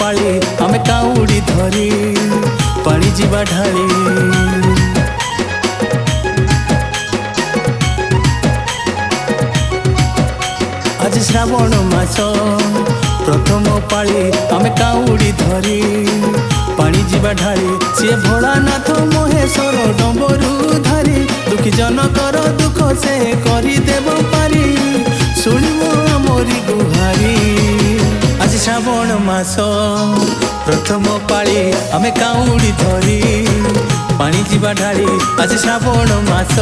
पाली आमे काउड़ी धरी पानी जीवा ढाली। आज श्रावण मास प्रथम पाली आमे काउड़ी धरी पानी जीवा ढाली। सी भोलानाथ महेश्वर डंबरू धारी दुखी जनकर दुख से करी देव पारी शुणिमो मोरी गुहारी। आज श्रावण मास प्रथम पाली आमे काउड़ी धरी पानी जीवा ढाली। आज श्रावण मास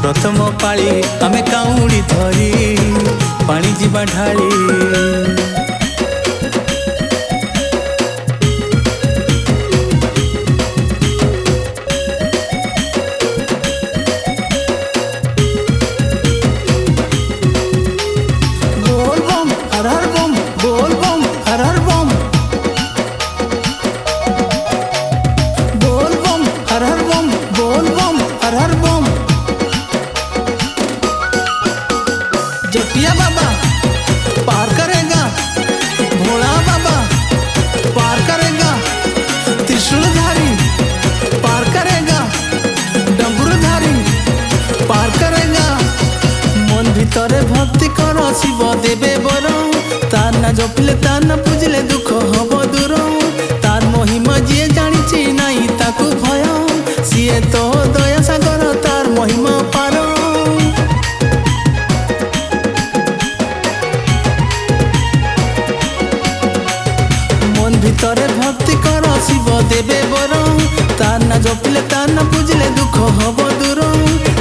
प्रथम पाली आमे काउड़ी धरी पानी जीवा ढाली। जटिया बाबा पार करेगा, भोला बाबा पार करेगा, त्रिशूलधारी पार करेगा, डमरूधारी पार करेगा। मन भितरे भक्ति कर शिव देवे बर तार ना जपिले तार ना पूजिले दुख हब दूर। तार महिमा जी जानी नाई ताकू भय सीए तो दया सागर तार महिमा पार। भितरे भक्ति कर शिव देवे बर तार ना जपिले तार ना पूजिले दुख हब दूर।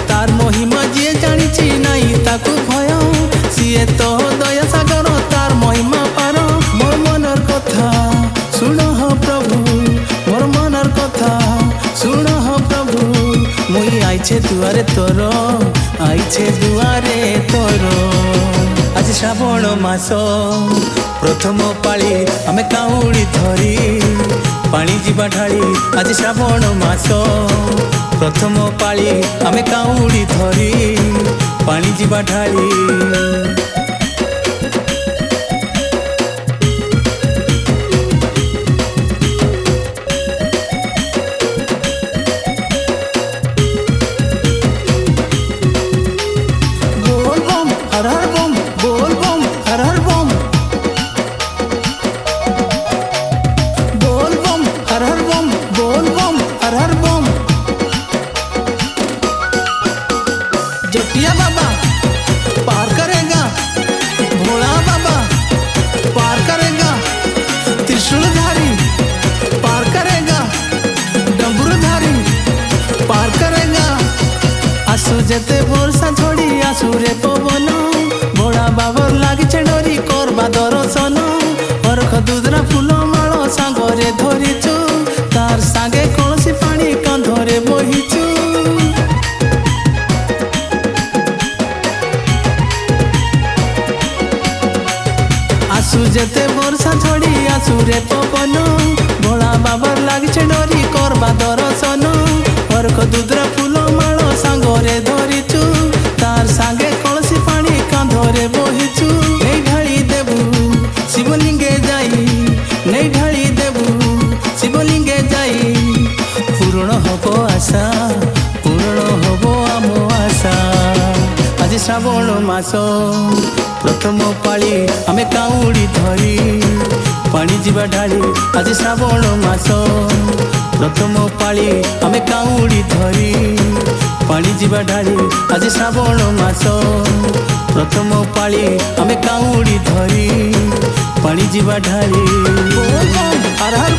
तार महिमा जी जानी नाई ताकू भय सीए तो दया सागर तार महिमा पार। मोर मनर कथा सुन हो प्रभु, मोर मनर कथा सुन हो प्रभु। मुई आइछे दुआरे तोर, आइछे दुआरे तोर। आज श्रावण मास प्रथम पाली आमे काउड़ी धरी पानी जीवा ढाली। आज श्रावण मास प्रथम पाली आमे काउड़ी धरी पानी जीवा ढाली। जटिया बाबा पार करेगा, भोला बाबा पार करेगा, त्रिशूलधारी पार करेगा, डमरूधारी पार करेगा। आसु जेते वर्षा झड़ी आसु रे पवन भोला बाबर लागिछे डोरी करबा दर्शन। हरख दुधरा फूल माଳ सांगरे धरिचु तार सांगे कलसी पानी कांधरे बहिचु। आसु जेते वर्षा झड़ी आसु रे पवन भोला बाबर लागिछे डोरी करबा दर्शन। हरख दुधरा फूल माळ सांगरे धरिचु तार सांगे कलसी पानी कांधरे बहिचु। नहीं ढाली देबू शिवलिंगे जाई, नहीं ढाली देबू शिवलिंगे जाई। पूर्ण हबो आशा, पूर्ण हबो आमो आशा। आज श्रावण मास प्रथम पाली आमे काउड़ी धरी पानी जीवा ढाली। आज श्रावण मास प्रथम पाली आमे काउड़ी धरी पानी जीवा ढाली। आज श्रावण मास प्रथम पाली आमे काउड़ी धरी पानी जीवा ढाली। हर हर